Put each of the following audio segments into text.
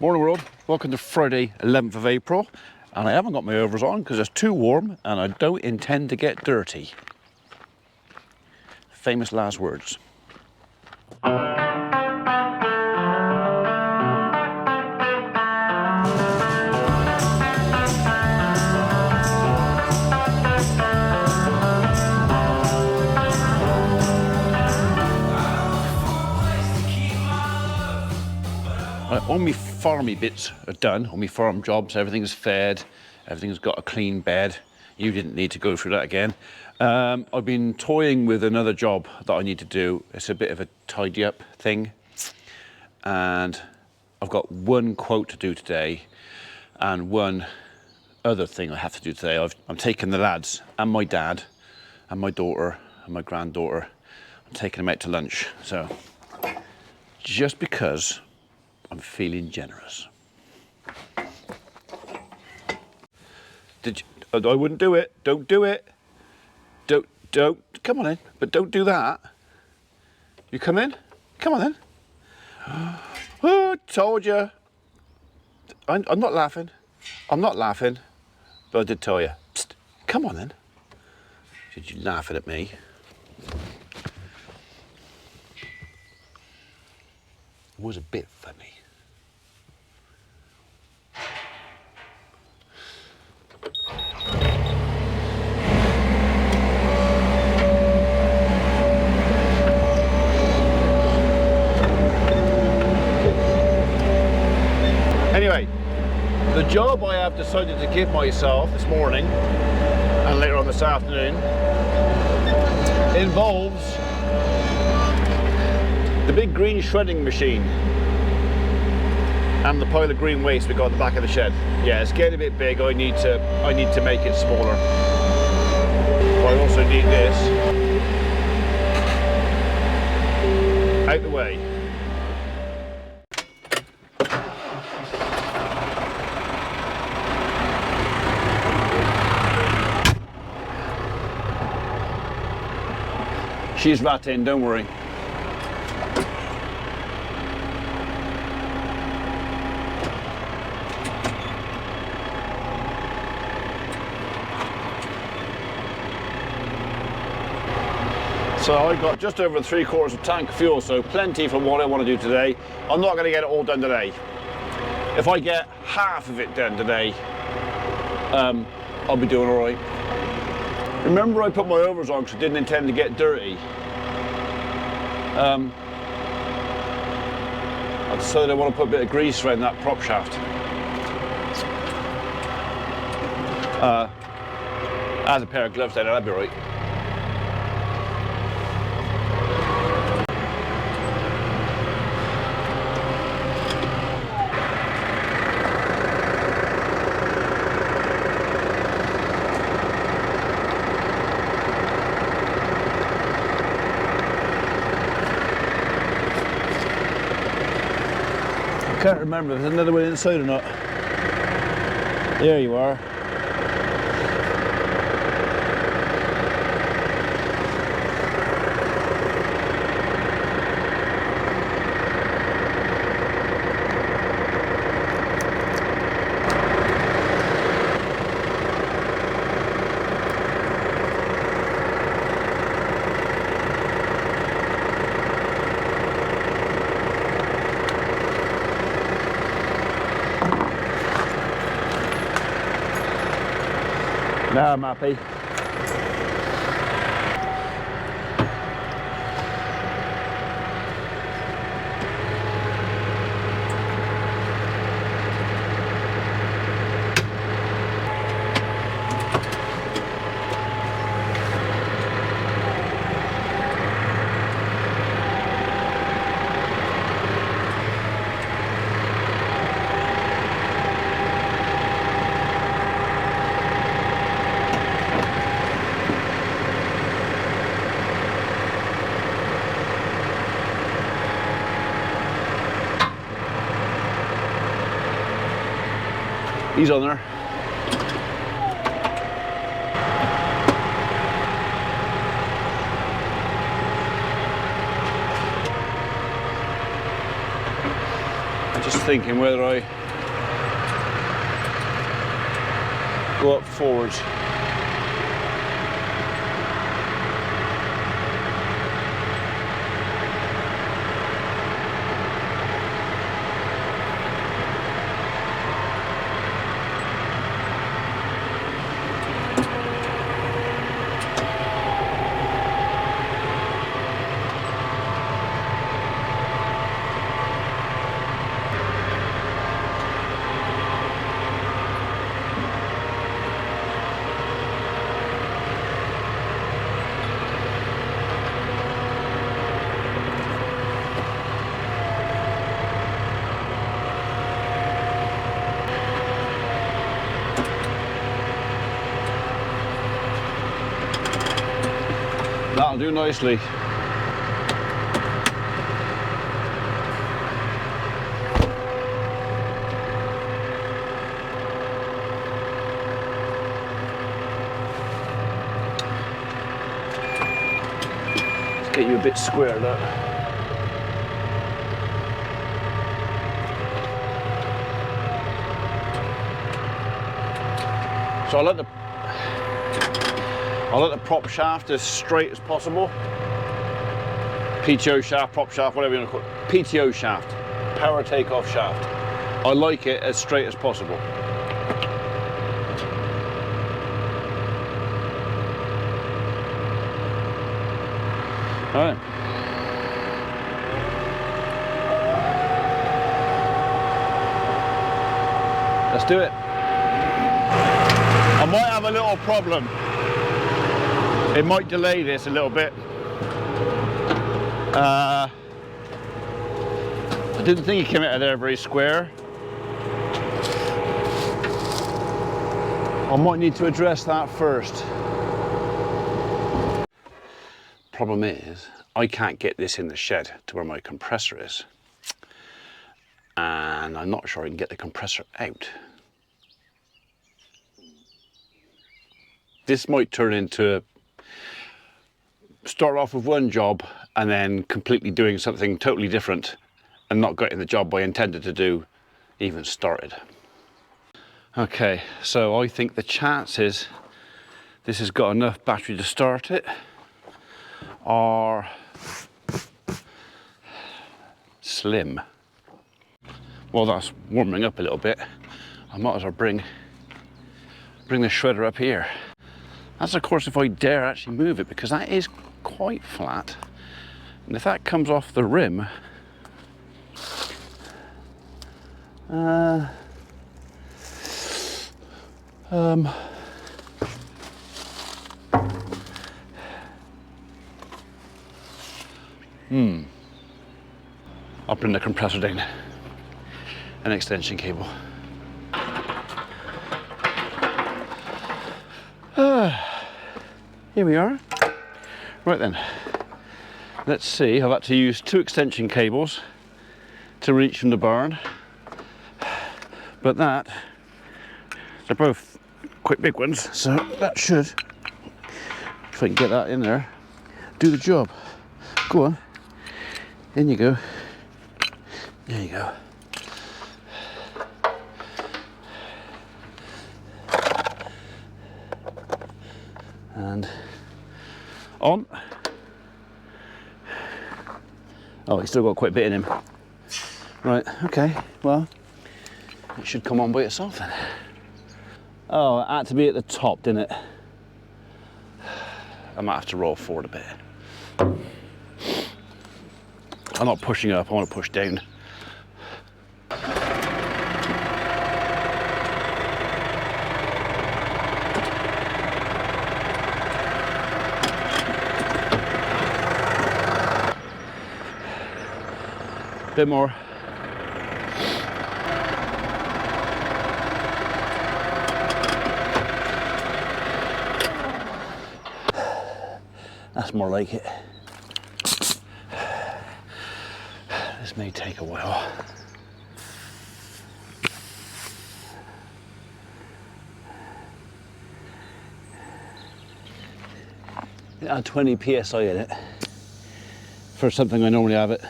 Morning world, welcome to Friday 11th of April, and I haven't got my overalls on because it's too warm and I don't intend to get dirty. Famous last words. All my farmy bits are done, all my farm jobs, everything's fed, everything's got a clean bed. You didn't need to go through that again. I've been toying with another job that I need to do. It's a bit of a tidy up thing. And I've got one quote to do today and one other thing I have to do today. I'm taking the lads and my dad and my daughter and my granddaughter. I'm taking them out to lunch. So just because I'm feeling generous. I wouldn't do it. Don't do it. Don't. Come on in, but don't do that. You come in? Come on in. Oh, told you. I'm not laughing. I'm not laughing, but I did tell you. Psst, come on in. Did you laughing at me? It was a bit funny. Anyway, the job I have decided to give myself this morning and later on this afternoon involves the big green shredding machine and the pile of green waste we got at the back of the shed. Yeah, it's getting a bit big. I need to make it smaller. But I also need this out the way. She's ratting, don't worry. So I got just over 3/4 of a tank of fuel, so plenty for what I want to do today. I'm not going to get it all done today. If I get half of it done today, I'll be doing all right. Remember I put my overalls on because I didn't intend to get dirty. I decided I want to put a bit of grease around that prop shaft. As a pair of gloves there, that'd be right. I can't remember if there's another one inside or not. There you are. Now I'm happy. He's on there. Just thinking whether I go up forwards. That'll do nicely. Let's get you a bit squared up. So I like the prop shaft as straight as possible. PTO shaft, prop shaft, whatever you want to call it. PTO shaft, power takeoff shaft. I like it as straight as possible. All right. Let's do it. I might have a little problem. It might delay this a little bit. I didn't think he came out of there very square. I might need to address that first. Problem is, I can't get this in the shed to where my compressor is. And I'm not sure I can get the compressor out. This might turn into start off with one job and then completely doing something totally different and not getting the job I intended to do even started. Okay, so I think the chances this has got enough battery to start it are slim. While that's warming up a little bit, I might as well bring the shredder up here. That's of course if I dare actually move it, because that is quite flat. And if that comes off the rim, I'll bring the compressor down, an extension cable. Here we are. Right then, let's see. I've had to use 2 extension cables to reach from the barn, but they're both quite big ones, so that should, if I can get that in there, do the job. Go on, in you go. There you go. And on. Oh, he's still got quite a bit in him. Right, okay, well, it should come on by itself then. Oh, it had to be at the top, didn't it? I might have to roll forward a bit. I'm not pushing up, I want to push down. Bit more. That's more like it. This may take a while. It had 20 psi in it for something I normally have it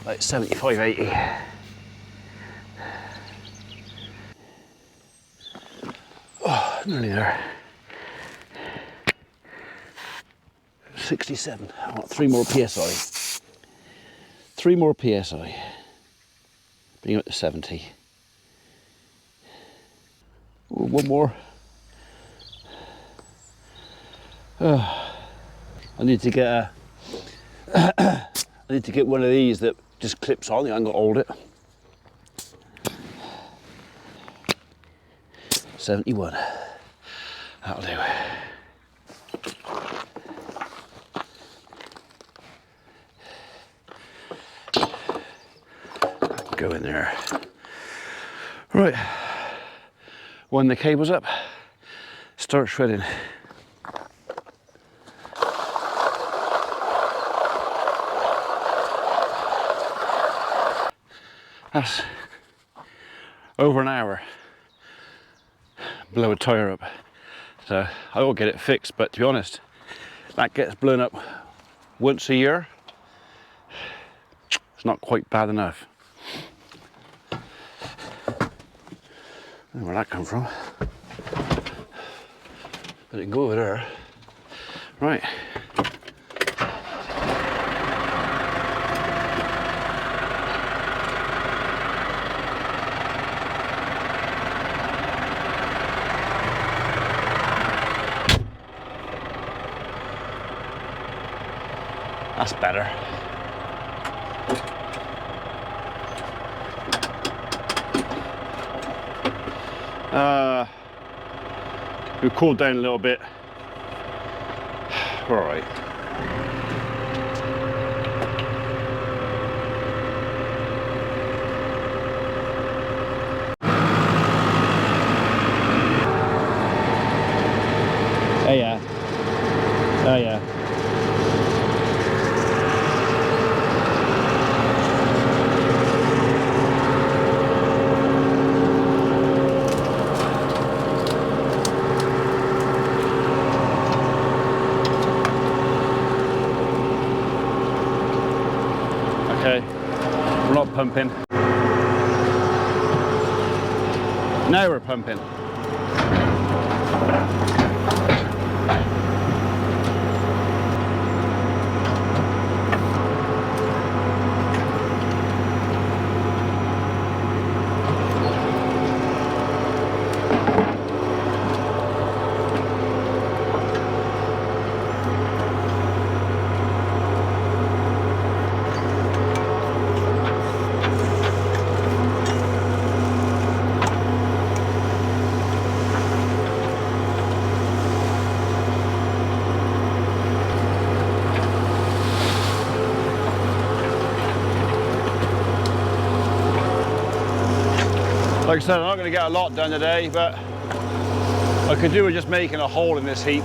like 75, 80. Nearly there. 67. I want 3 more psi. 3 more psi. Bring it up to 70. Ooh, 1 more. I need to get a I need to get one of these that just clips on. I ain't got to hold it. 71. That'll do. Go in there. Right. Wind the cables up. Start shredding. That's over an hour. Blow a tyre up. So I will get it fixed, but to be honest, that gets blown up once a year. It's not quite bad enough. I don't know where that come from. But it can go over there. Right. That's better. We've cooled down a little bit. All right. Oh yeah. Oh yeah. Okay, we're not pumping. Now we're pumping. Like I said, I'm not going to get a lot done today, but I could do with just making a hole in this heap.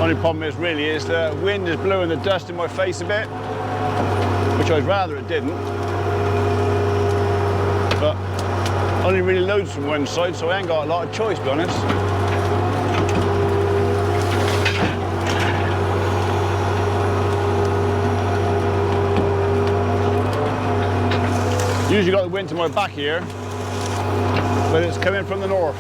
Only problem is the wind is blowing the dust in my face a bit, which I'd rather it didn't. But only really loads from one side, so I ain't got a lot of choice, to be honest. Usually got the wind to my back here, but it's coming from the north.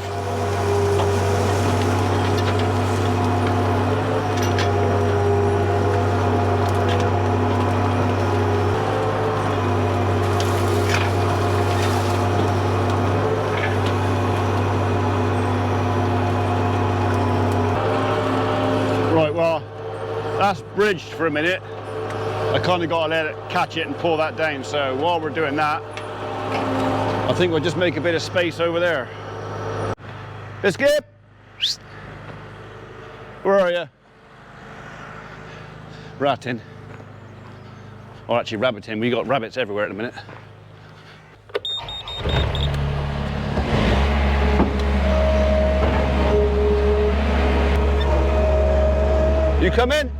Right, well, that's bridged for a minute. I kind of got to let it catch it and pull that down. So while we're doing that, I think we'll just make a bit of space over there. Biscuit! Where are you? Ratting. Or actually rabbiting. We got rabbits everywhere at the minute. You come in.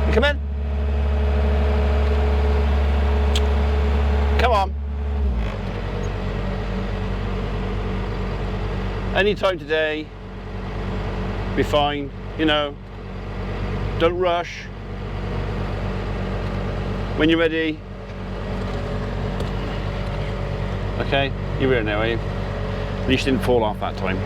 You come in. Come on. Anytime today, be fine, you know. Don't rush. When you're ready. Okay, you're here now, are you? At least you didn't fall off that time.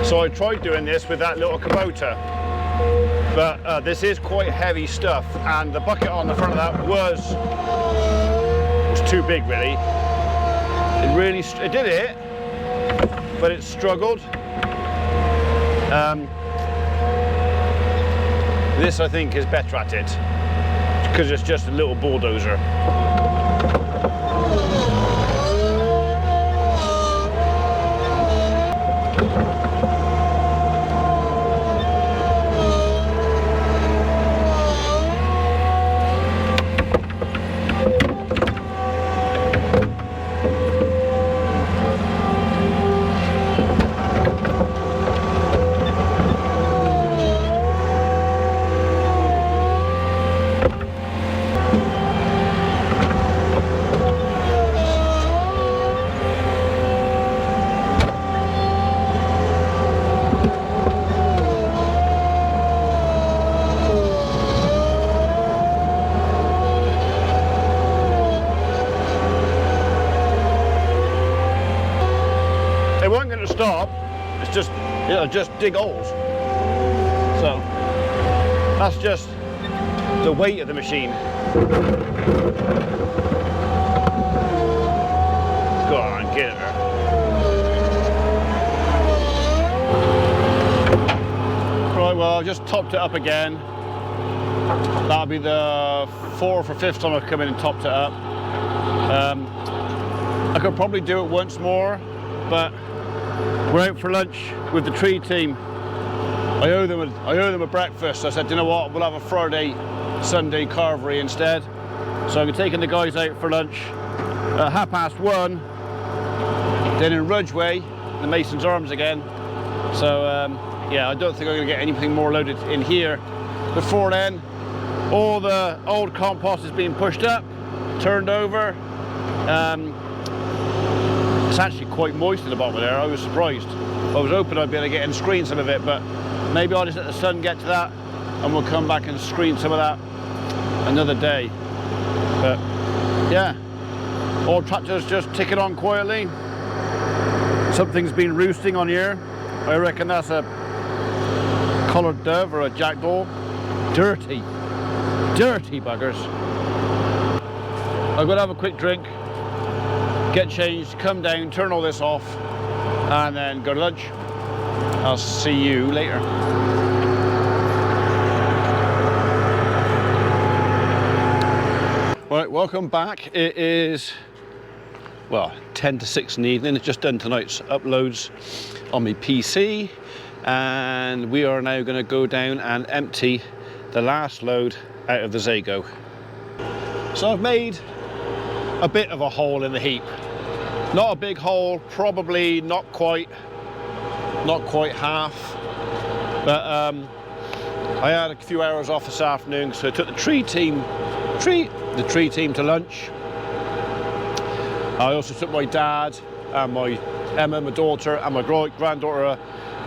So I tried doing this with that little Kubota, but this is quite heavy stuff, and the bucket on the front of that was too big, really. It did it, but it struggled. This, I think, is better at it because it's just a little bulldozer. It wasn't going to stop, it's just, it'll just dig holes. So, that's just the weight of the machine. Go on, get it there. Right, well, I've just topped it up again. That'll be the 4th or 5th time I've come in and topped it up. I could probably do it once more, but we're out for lunch with the tree team. I owe them a breakfast. I said, you know what, we'll have a Friday, Sunday carvery instead. So I'm taking the guys out for lunch at 1:30. Then in Rudgeway, the Mason's Arms again. So yeah, I don't think I'm going to get anything more loaded in here before then. All the old compost is being pushed up, turned over. It's actually quite moist at the bottom of there. I was surprised. I was hoping I'd be able to get and screen some of it, but maybe I'll just let the sun get to that and we'll come back and screen some of that another day. But yeah, all tractors just ticking on quietly. Something's been roosting on here. I reckon that's a collared dove or a jackdaw. Dirty buggers. I'm gonna have a quick drink, get changed, come down, turn all this off, and then go to lunch. I'll see you later. Right, welcome back. It is, well, 10 to 6 in the evening. It's just done tonight's uploads on my PC, and we are now going to go down and empty the last load out of the Zago. So I've made a bit of a hole in the heap. Not a big hole, probably not quite half, but I had a few hours off this afternoon, so I took the tree team to lunch. I also took my dad and my Emma, my daughter, and my granddaughter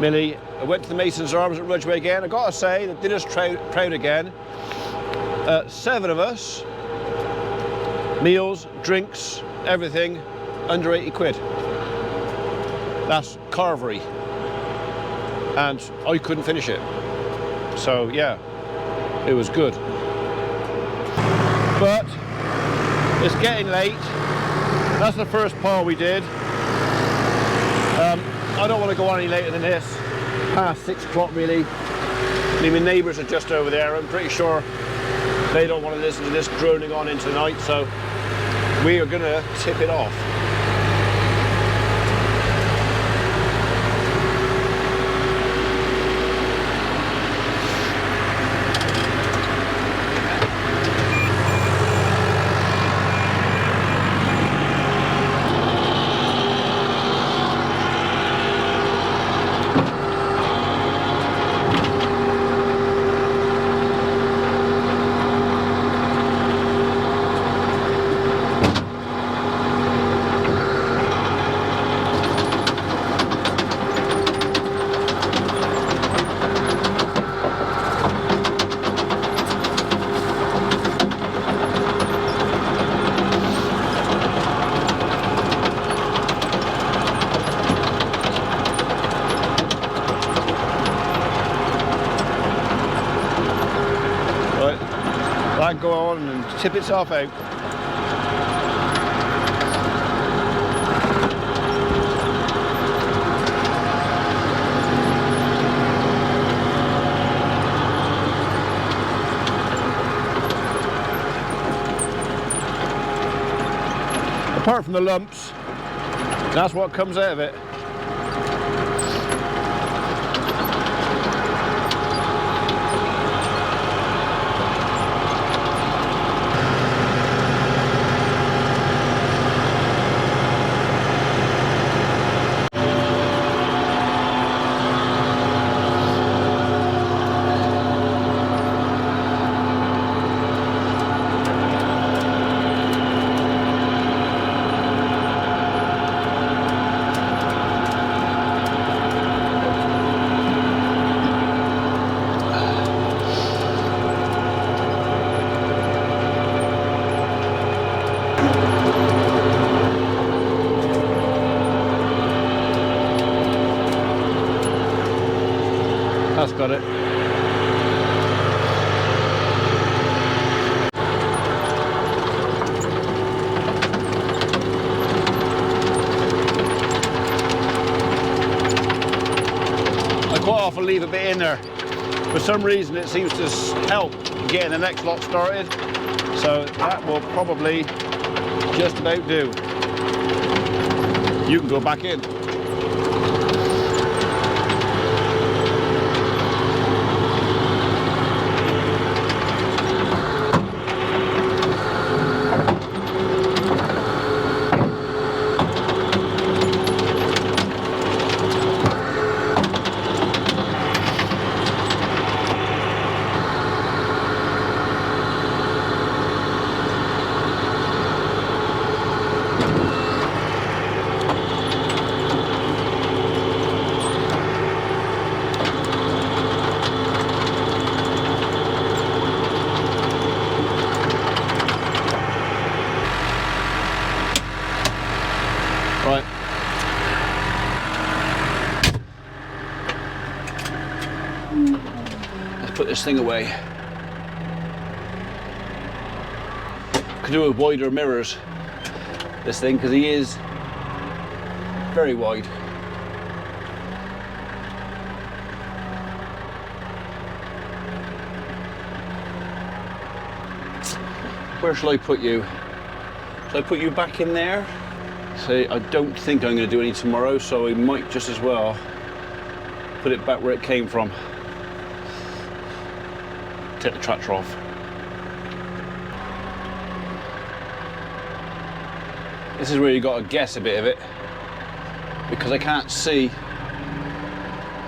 Millie. I went to the Mason's Arms at Ridgeway again. I gotta say, they did us proud again. 7 of us, meals, drinks, everything, under 80 quid. That's carvery. and I couldn't finish it. So yeah, it was good. But it's getting late. That's the first pile we did. I don't want to go on any later than this. Past 6 o'clock really. I mean, my neighbours are just over there. I'm pretty sure they don't want to listen to this droning on into the night, so we are going to tip it off. Go on and tip itself out. Apart from the lumps, that's what comes out of it. That's got it. I quite often leave a bit in there. For some reason it seems to help getting the next lot started. So that will probably just about do. You can go back in. Right. Let's put this thing away. Could do with wider mirrors, this thing, because he is very wide. Where shall I put you? Shall I put you back in there? See, I don't think I'm going to do any tomorrow, so I might just as well put it back where it came from. Take the tractor off. This is where you got to guess a bit of it, because I can't see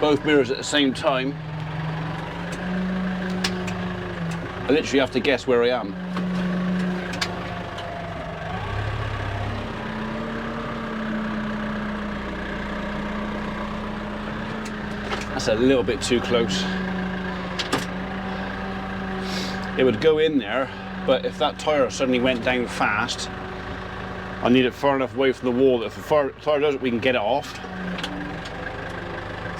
both mirrors at the same time. I literally have to guess where I am. That's a little bit too close. It would go in there, but if that tyre suddenly went down fast, I need it far enough away from the wall that if the tyre does it, we can get it off.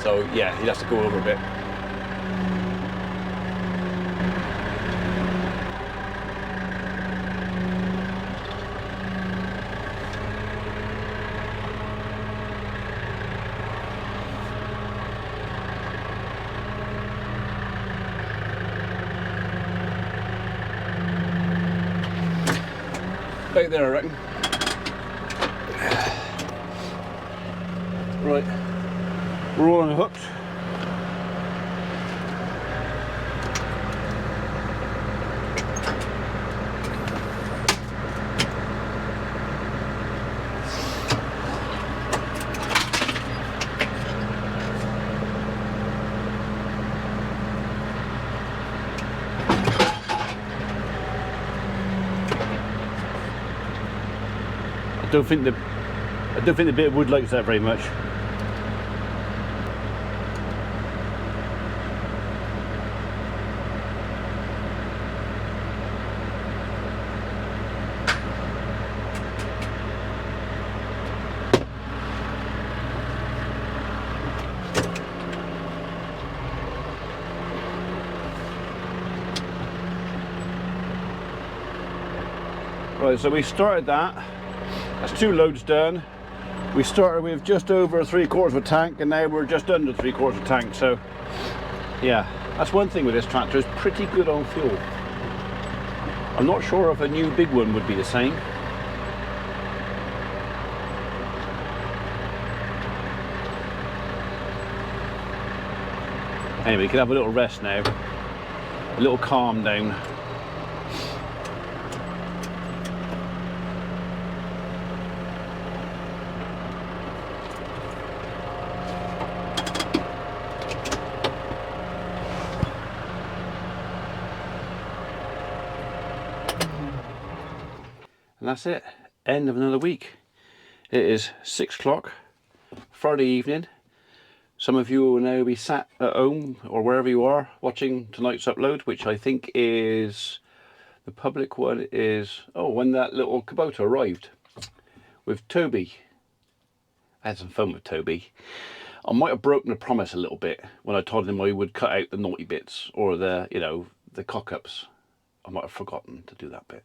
So yeah, he'll have to go over a bit. Back there, I reckon. Right, we're all unhooked. I don't think the bit of wood likes that very much. Right, so we started that. That's 2 loads done. We started with just over 3/4 of a tank, and now we're just under 3/4 of a tank. So yeah, that's one thing with this tractor, it's pretty good on fuel. I'm not sure if a new big one would be the same. Anyway, we can have a little rest now, a little calm down. And that's it, end of another week. It is 6 o'clock, Friday evening. Some of you will now be sat at home or wherever you are watching tonight's upload, which I think is, the public one is, oh, when that little Kubota arrived with Toby. I had some fun with Toby. I might have broken the promise a little bit when I told him I would cut out the naughty bits or the, you know, the cock-ups. I might have forgotten to do that bit.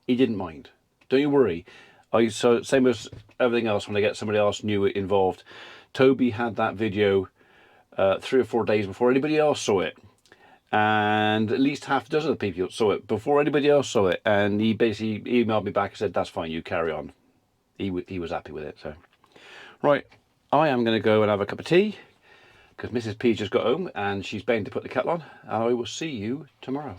He didn't mind. Don't you worry. So same as everything else, when I get somebody else new involved. Toby had that video 3 or 4 days before anybody else saw it, and at least half a dozen of people saw it before anybody else saw it, and he basically emailed me back and said, that's fine, you carry on. He was happy with it. So right, I am going to go and have a cup of tea because Mrs. P just got home and she's bound to put the kettle on, and I will see you tomorrow.